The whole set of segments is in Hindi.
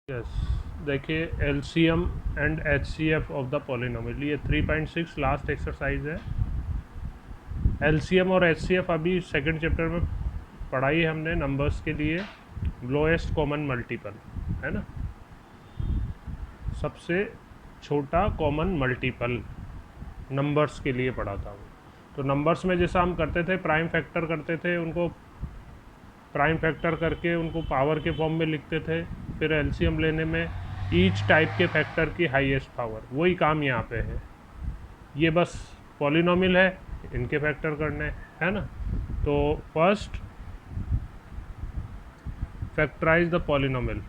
यस, देखिए LCM and HCF of the polynomial, ये 3.6 लास्ट एक्सरसाइज है। एलसीएम और एचसीएफ अभी सेकंड चैप्टर में पढ़ाई हमने नंबर्स के लिए, लोएस्ट कॉमन मल्टीपल है ना, सबसे छोटा कॉमन मल्टीपल नंबर्स के लिए पढ़ा था वो। तो नंबर्स में जैसा हम करते थे, प्राइम फैक्टर करते थे, उनको प्राइम फैक्टर करके उनको पावर के फॉर्म में लिखते थे। फिर एलसीएम लेने में ईच टाइप के फैक्टर की हाईएस्ट पावर, वही काम यहाँ पे है। ये बस पॉलिनोमियल है, इनके फैक्टर करने है ना। तो first factorise the polynomial.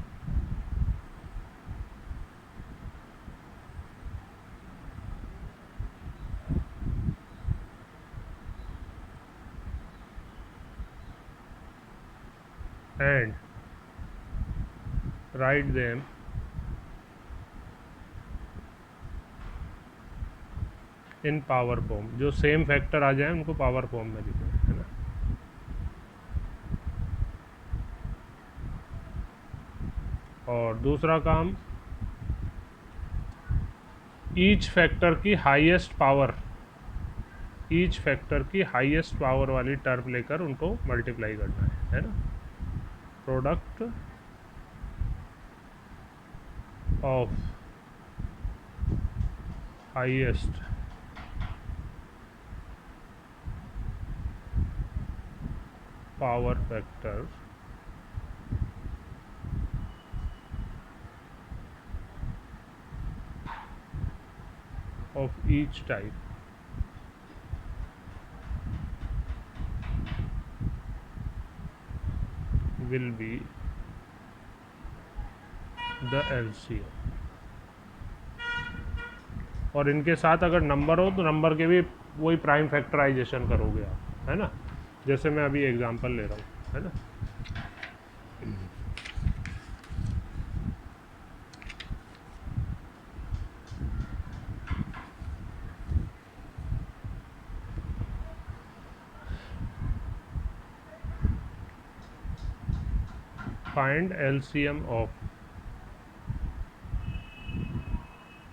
And write them in power form. जो सेम फैक्टर आ जाए उनको पावर फॉर्म में लिखें, है ना। और दूसरा काम, ईच फैक्टर की हाईएस्ट पावर, ईच फैक्टर की हाईएस्ट पावर वाली टर्म लेकर उनको मल्टीप्लाई करना है ना। Product of highest power factor of each type will be the LCM। और इनके साथ अगर नंबर हो तो नंबर के भी वही प्राइम फैक्टराइजेशन करोगे आप, है ना। जैसे मैं अभी एग्जांपल ले रहा हूँ, है ना। Find LCM of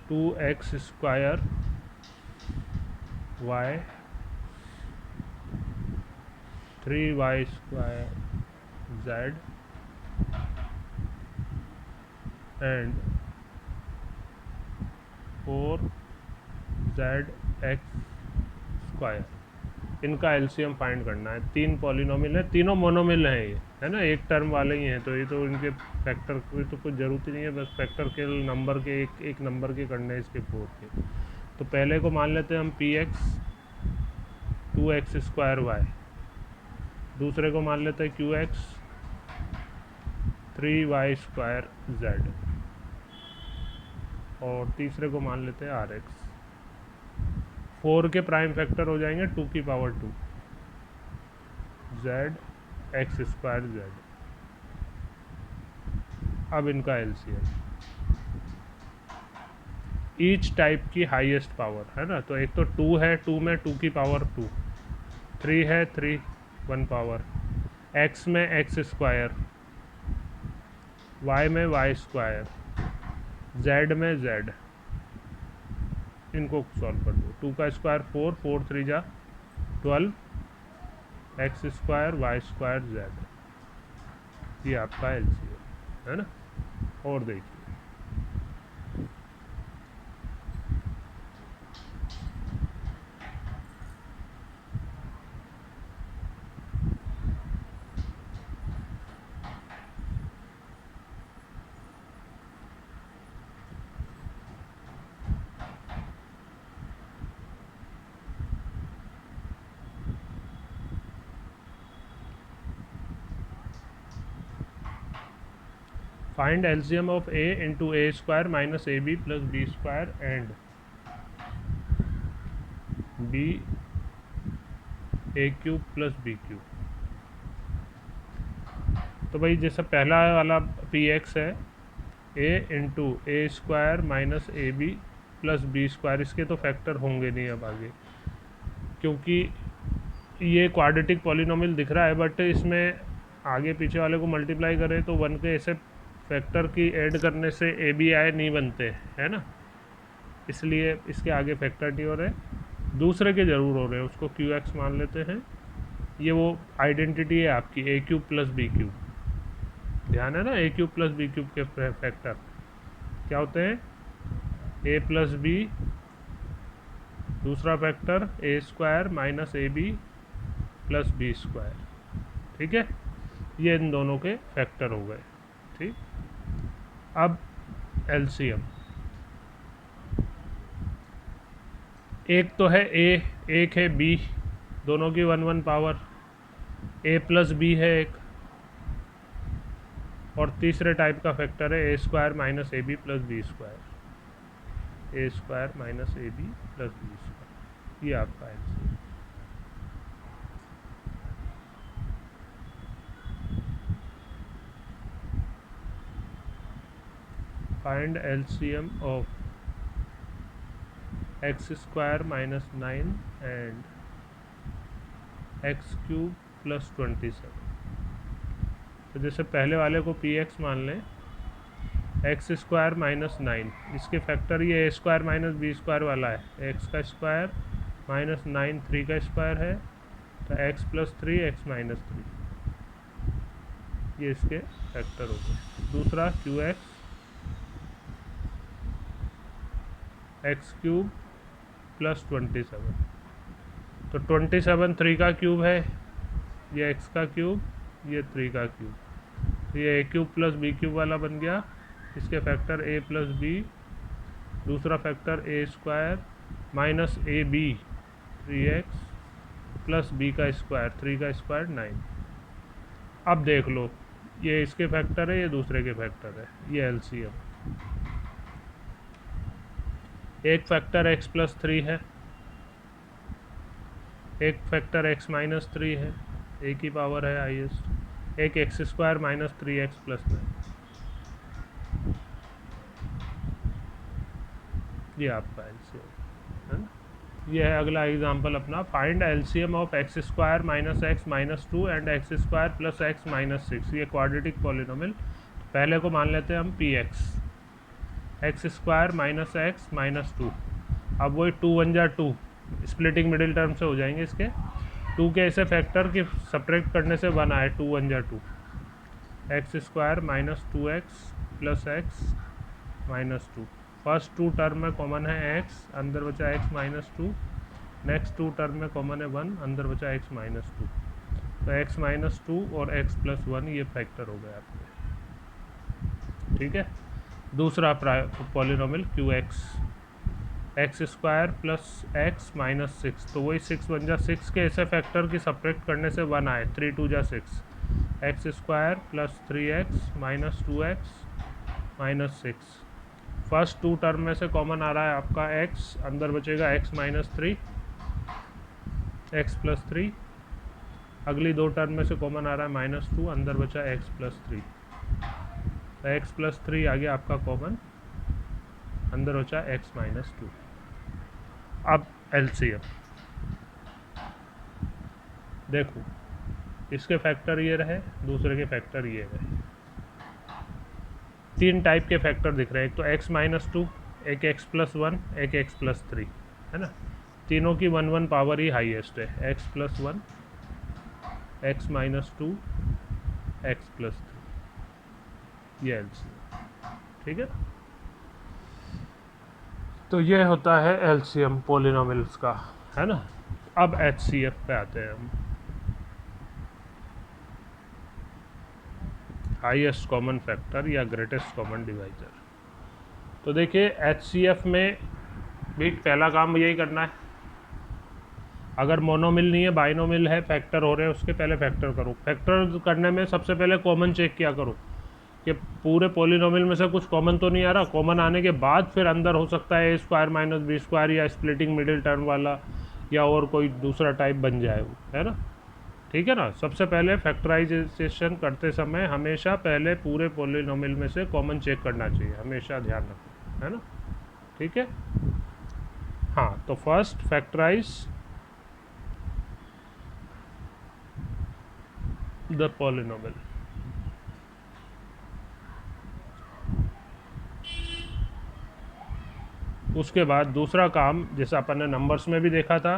2x square y 3y square z and 4zx square. इनका एलसीएम फाइंड करना है। तीन पॉलिनोमियल है, तीनों मोनोमियल हैं ये, है ना, एक टर्म वाले ही हैं। तो ये तो इनके फैक्टर की तो कुछ ज़रूरत ही नहीं है, बस फैक्टर के नंबर के एक नंबर के करने हैं इसके 4 के। तो पहले को मान लेते हैं हम px 2x स्क्वायर y, दूसरे को मान लेते हैं qx 3y स्क्वायर z, और तीसरे को मान लेते हैं rx। 4 के प्राइम फैक्टर हो जाएंगे 2 की power 2 z x square z। अब इनका एलसीएम, ईच टाइप की हाईएस्ट पावर, है ना। तो एक तो 2 है, 2 में 2 की पावर 2, 3 है 3 1 पावर, x में x स्क्वायर, y में y स्क्वायर, z में z। इनको सॉल्व कर दो। 2 का स्क्वायर 4, 4 3 जा 12, x square y square z। ये आपका एलसीएम है ना। और देखिए find LCM of a into a square minus A B plus B square and b a cube plus b cube. तो भाई जैसे पहला वाला px है, a into a square minus A B plus B square, इसके तो फैक्टर होंगे नहीं अब आगे, क्योंकि ये क्वाड्रेटिक पॉलिनोमियल दिख रहा है, बट इसमें आगे पीछे वाले को मल्टीप्लाई करें तो 1 के ऐसे फैक्टर की ऐड करने से ए बी आई नहीं बनते, है ना, इसलिए इसके आगे फैक्टर नहीं हो रहे, दूसरे के ज़रूर हो रहे हैं, उसको क्यू एक्स मान लेते हैं। ये वो आइडेंटिटी है आपकी a cube plus b cube, ध्यान है ना, a cube plus b cube के फैक्टर क्या होते हैं, ए प्लस बी, दूसरा factor a square minus A B plus B square, ठीक है, ये इन दोनों के फैक्टर हो गए। ठीक, अब एलसीएम, एक तो है ए, एक है बी, दोनों की 1 1 पावर, ए प्लस बी है एक, और तीसरे टाइप का फैक्टर है A square minus A B plus B square, A square minus A B plus B square, ये आपका LCM. Find LCM of X square minus 9 and X cube plus 27। तो जैसे पहले वाले को पी एक्स मान लें, एक्स स्क्वायर माइनस 9, इसके फैक्टर ये ए स्क्वायर माइनस बी स्क्वायर वाला है, एक्स का स्क्वायर माइनस 9 3 का स्क्वायर है, तो एक्स प्लस 3 एक्स माइनस 3, ये इसके फैक्टर हो गए। दूसरा Q x, x cube plus 27, तो 27 3 का क्यूब है, ये एक्स का क्यूब, ये 3 का क्यूब, तो ये a cube plus b cube वाला बन गया, इसके फैक्टर ए प्लस बी, दूसरा factor a square minus A b 3x plus b का स्क्वायर 3 का स्क्वायर 9। अब देख लो, ये इसके फैक्टर है, ये दूसरे के फैक्टर है, ये एलसीएम। एक फैक्टर x प्लस 3 है, एक फैक्टर x माइनस 3 है, एक ही पावर है हाईएस्ट, एक x square minus 3x plus 9, ये आपका एलसीएम है ना। ये है अगला एग्जांपल अपना, find LCM of X square minus x minus 2 and x square plus x minus 6, ये क्वाड्रेटिक पॉलिनोमियल। पहले को मान लेते हैं हम P x, x square minus x minus 2, अब वही 2 1 जा 2, स्प्लिटिंग मिडिल टर्म से हो जाएंगे इसके, 2 के ऐसे फैक्टर की सब्ट्रैक्ट करने से 1 आए, 2 1 जा 2, x square minus 2x plus x minus 2, first 2 term में कॉमन है x, अंदर बचा x माइनस 2, नेक्स्ट 2 टर्म में कॉमन है 1, अंदर बचा x माइनस 2, तो x माइनस 2 और x प्लस 1 ये फैक्टर हो गए आपके। ठीक है, दूसरा polynomial Q x, x square plus x minus 6, तो वही 6 1 जा 6 के ऐसे फैक्टर की सब्ट्रैक्ट करने से 1 आए, 3 2 जा 6, x square plus 3x minus 2x minus 6, first 2 term में से कॉमन आ रहा है आपका x, अंदर बचेगा x माइनस 3 एक्स प्लस 3, अगली 2 टर्म में से कॉमन आ रहा है माइनस 2, अंदर बचा x प्लस 3, तो x प्लस 3 आ गया आपका कॉमन, अंदर बचा x माइनस 2। अब एलसीएम देखो, इसके फैक्टर ये रहे, दूसरे के फैक्टर ये रहे, 3 टाइप के फैक्टर दिख रहे हैं, एक तो x माइनस 2, एक x प्लस 1, एक x प्लस 3, है ना, तीनों की 1 1 पावर ही हाईएस्ट है, x plus 1, x minus 2, x plus 3, ये एलसीएम। ठीक है, तो ये होता है एलसीएम पॉलिनोमियल्स का, है ना। अब एचसीएफ पे आते हैं हम, हाईएस्ट कॉमन फैक्टर या ग्रेटेस्ट कॉमन डिवाइजर। तो देखिए एचसीएफ में भी पहला काम यही करना है, अगर मोनोमिल नहीं है बाइनोमिल है, फैक्टर हो रहे हैं, उसके पहले फैक्टर करो। फैक्टर करने में सबसे पहले कॉमन चेक किया करो कि पूरे पॉलिनोमियल में से कुछ कॉमन तो नहीं आ रहा, कॉमन आने के बाद फिर अंदर हो सकता है A square minus B square या स्प्लिटिंग मिडिल टर्म वाला या और कोई दूसरा टाइप बन जाए वो, है ना। ठीक है ना, सबसे पहले फैक्टराइजेशन करते समय हमेशा पहले पूरे पॉलिनोमियल में से कॉमन चेक करना चाहिए, हमेशा ध्यान रखो, है ना। ठीक है, हाँ, तो फर्स्ट फैक्टराइज द पॉलिनोमियल, उसके बाद दूसरा काम जैसा अपन ने नंबर्स में भी देखा था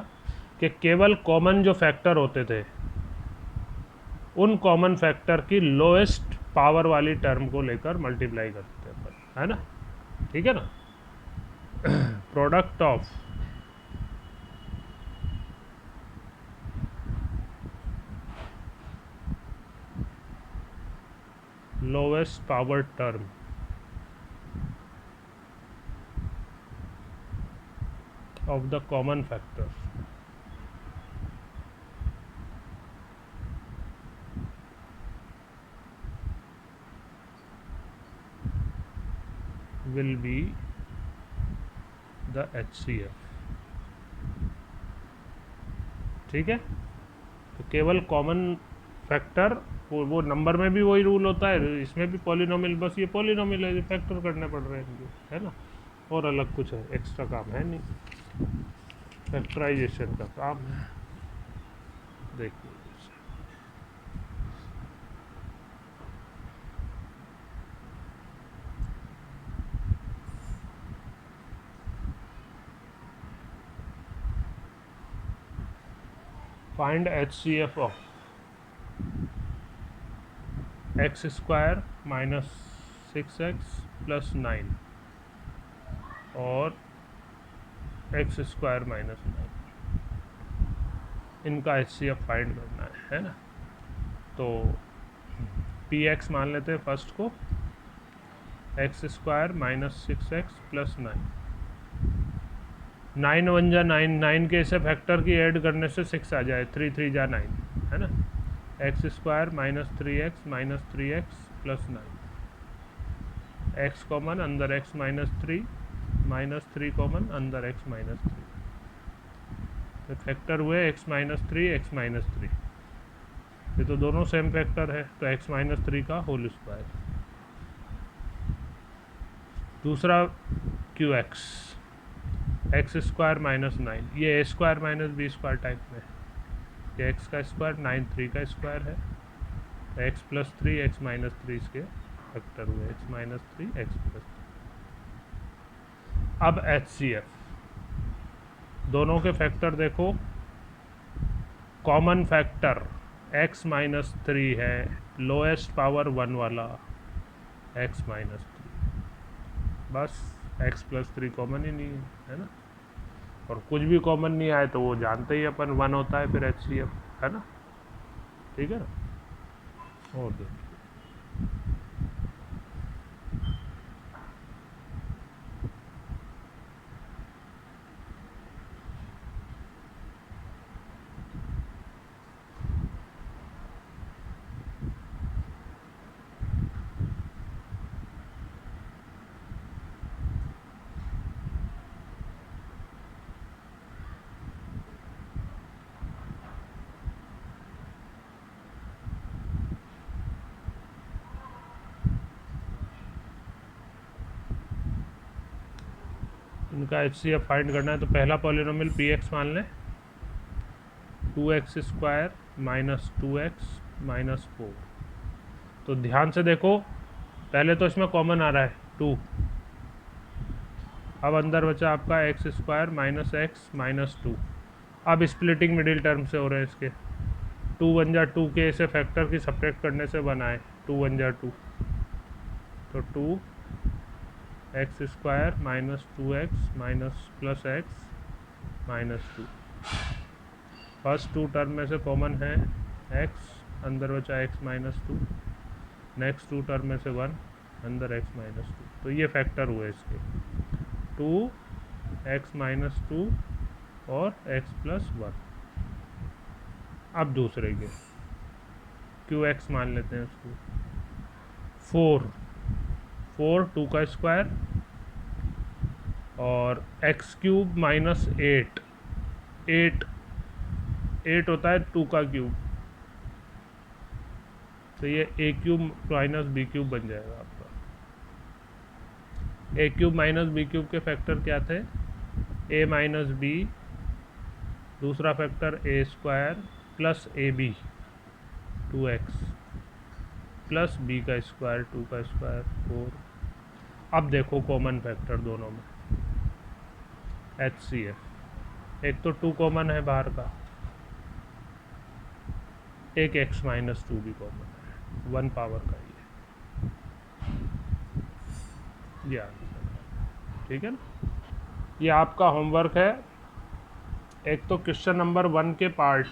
कि केवल कॉमन जो फैक्टर होते थे उन कॉमन फैक्टर की लोएस्ट पावर वाली टर्म को लेकर मल्टीप्लाई करते थे अपन, है ना, ठीक है ना। Product of lowest power term of the common factor will be the HCF, ठीक है। तो केवल कॉमन फैक्टर, वो नंबर में भी वही रूल होता है, इसमें भी पॉलिनोमियल, बस ये पॉलिनोमियल है, फैक्टर करने पड़ रहे हैं इनके, है ना, और अलग कुछ है एक्स्ट्रा काम है नहीं, फैक्टराइजेशन का काम है। देखिए find HCF of X square minus 6x plus 9 और एक्स स्क्वायर माइनस 9, इनका HCF फाइंड करना है ना। तो px मान लेते हैं फर्स्ट को, x square minus 6x plus 9, 9 1 जा 9, 9 के ऐसे फैक्टर की ऐड करने से 6 आ जाए, 3 3 जा 9, है ना। X square minus 3x plus 9, x common अंदर x माइनस 3 कॉमन अंदर x माइनस 3, तो फैक्टर हुए x माइनस 3, ये तो दोनों सेम फैक्टर है, तो x माइनस 3 का होल स्क्वायर। दूसरा QX एक्स स्क्वायर माइनस 9, ये a square minus b square type में, ये x का स्क्वायर 9 3 का स्क्वायर है, तो x प्लस 3 x माइनस 3 इसके फैक्टर हुए, x माइनस 3 x प्लस 3। अब HCF दोनों के फैक्टर देखो, कॉमन फैक्टर x माइनस 3 है, लोएस्ट पावर 1 वाला x माइनस 3, बस x प्लस 3 कॉमन ही नहीं है ना, और कुछ भी कॉमन नहीं आए तो वो जानते ही अपन 1 होता है फिर HCF, है ना, ठीक है ना। और देखिए इनका HCF फाइंड करना है, तो पहला पॉलिनोमियल px मान लें, 2x square minus 2x minus 4। तो ध्यान से देखो, पहले तो इसमें कॉमन आ रहा है 2, अब अंदर बचा आपका x square minus x minus 2। अब स्प्लिटिंग मिडिल टर्म से हो रहे हैं इसके, 2 1 जा 2 के ऐसे फैक्टर की सब्ट्रैक्ट करने से बनाए, 2 1 जा 2, तो 2 x square minus 2x minus plus x minus 2। First 2 term में से कॉमन है x, अंदर बचा x माइनस 2, नेक्स्ट 2 टर्म में से 1, अंदर x माइनस 2, तो ये फैक्टर हुए इसके 2x माइनस 2 और x प्लस 1। अब दूसरे के QX मान लेते हैं उसको, 4 2 का स्क्वायर और एक्स क्यूब माइनस 8 होता है 2 का क्यूब, तो ये a cube minus b cube बन जाएगा आपका। a cube minus b cube के फैक्टर क्या थे, a माइनस बी, दूसरा factor a square plus a b 2x plus b का स्क्वायर 2 का स्क्वायर 4। अब देखो कॉमन फैक्टर दोनों में, HCF। एक तो 2 कॉमन है बाहर का, एक x-2 भी कॉमन है, 1 पावर का ये आंसर है। ठीक है ना, ये आपका होमवर्क है। एक तो क्वेश्चन नंबर 1 के पार्ट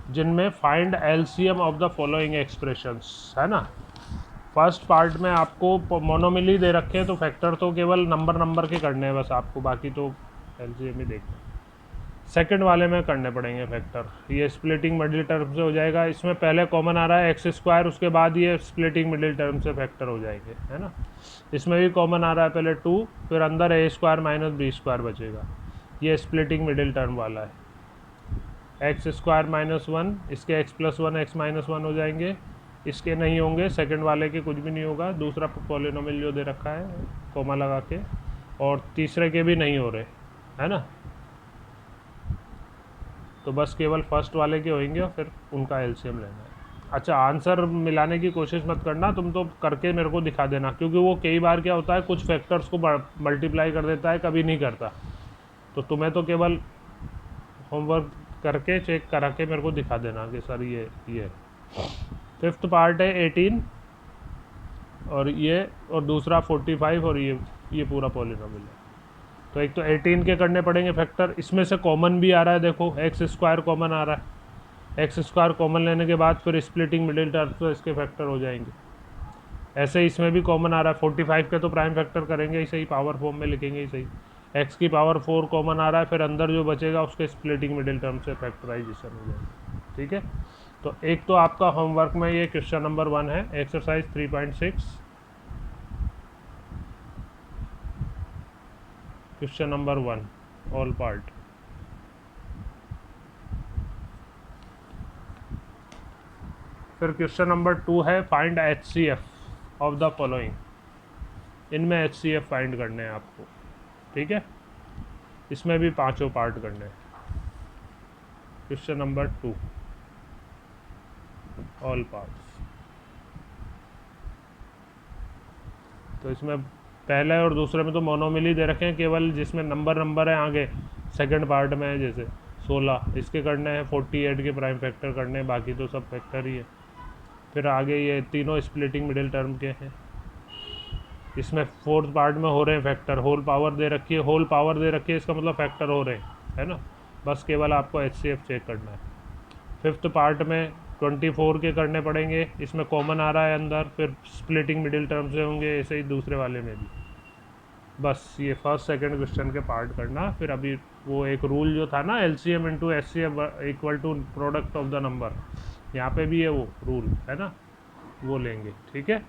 जिनमें find LCM of the following expressions है ना। फर्स्ट पार्ट में आपको मोनोमिली दे रखे हैं, तो फैक्टर तो केवल नंबर के करने हैं बस आपको, बाकी तो एलसीएम ही देखना है। सेकंड वाले में करने पड़ेंगे फैक्टर, ये स्प्लिटिंग मिडिल टर्म से हो जाएगा। इसमें पहले कॉमन आ रहा है x², उसके बाद ये स्प्लिटिंग मिडिल टर्म से फैक्टर हो जाएंगे, है ना। इसमें भी कॉमन आ रहा है पहले 2, फिर अंदर a² - b² बचेगा, ये स्प्लिटिंग मिडिल टर्म वाला है। x² - 1, इसके x+1 x-1 हो जाएंगे, इसके नहीं होंगे, सेकंड वाले के कुछ भी नहीं होगा, दूसरा पॉलिनोमियल जो दे रखा है कॉमा लगा के, और तीसरे के भी नहीं हो रहे, है ना। तो बस केवल फर्स्ट वाले के होंगे और फिर उनका एलसीएम लेना है। अच्छा, आंसर मिलाने की कोशिश मत करना, तुम तो करके मेरे को दिखा देना, क्योंकि वो कई बार क्या होता है कुछ फैक्टर्स को मल्टीप्लाई कर देता है, कभी नहीं करता। तो तुम्हें तो केवल होमवर्क करके चेक करा के मेरे को दिखा देना कि सर ये फिफ्थ पार्ट है 18 और दूसरा 45 और ये पूरा पॉलिनोमियल है। तो एक तो 18 के करने पड़ेंगे फैक्टर, इसमें से कॉमन भी आ रहा है, देखो x² कॉमन आ रहा है, x² कॉमन लेने के बाद फिर स्प्लिटिंग मिडिल टर्म तो इसके फैक्टर हो जाएंगे। ऐसे ही इसमें भी कॉमन आ रहा है, 45 के तो प्राइम फैक्टर करेंगे ही सही, पावर फॉर्म में लिखेंगे ही सही। x की पावर 4 कॉमन आ रहा है, फिर अंदर जो बचेगा उसके स्प्लिटिंग मिडिल टर्म से फैक्टराइजेशन हो जाएगा। ठीक है, तो एक तो आपका होमवर्क में ये क्वेश्चन नंबर 1 है, exercise 3.6, question number 1 all part. फिर क्वेश्चन नंबर 2 है find HCF of the following. इनमें HCF फाइंड करने हैं आपको। ठीक है, इसमें भी 5 पार्ट करने हैं। Question number 2 all parts. तो इसमें पहले और दूसरे में तो मोनोमिली दे रखे हैं, केवल जिसमें नंबर है आगे सेकंड पार्ट में है, जैसे 16 इसके करने हैं, 48 के प्राइम फैक्टर करने हैं, बाकी तो सब फैक्टर ही है। फिर आगे ये तीनों स्प्लिटिंग मिडिल टर्म के हैं, इसमें फोर्थ पार्ट में हो रहे हैं फैक्टर, होल पावर दे रखी है, इसका मतलब फैक्टर हो रहे हैं, है ना। बस केवल आपको HCF चेक करना है। फिफ्थ पार्ट में 24 के करने पड़ेंगे, इसमें कॉमन आ रहा है अंदर, फिर स्प्लिटिंग मिडिल टर्म से होंगे, ऐसे ही दूसरे वाले में भी। बस ये फर्स्ट सेकंड क्वेश्चन के पार्ट करना। फिर अभी वो एक रूल जो था ना, LCM × HCF = product of the number, यहाँ पे भी है वो रूल, है ना, वो लेंगे। ठीक है।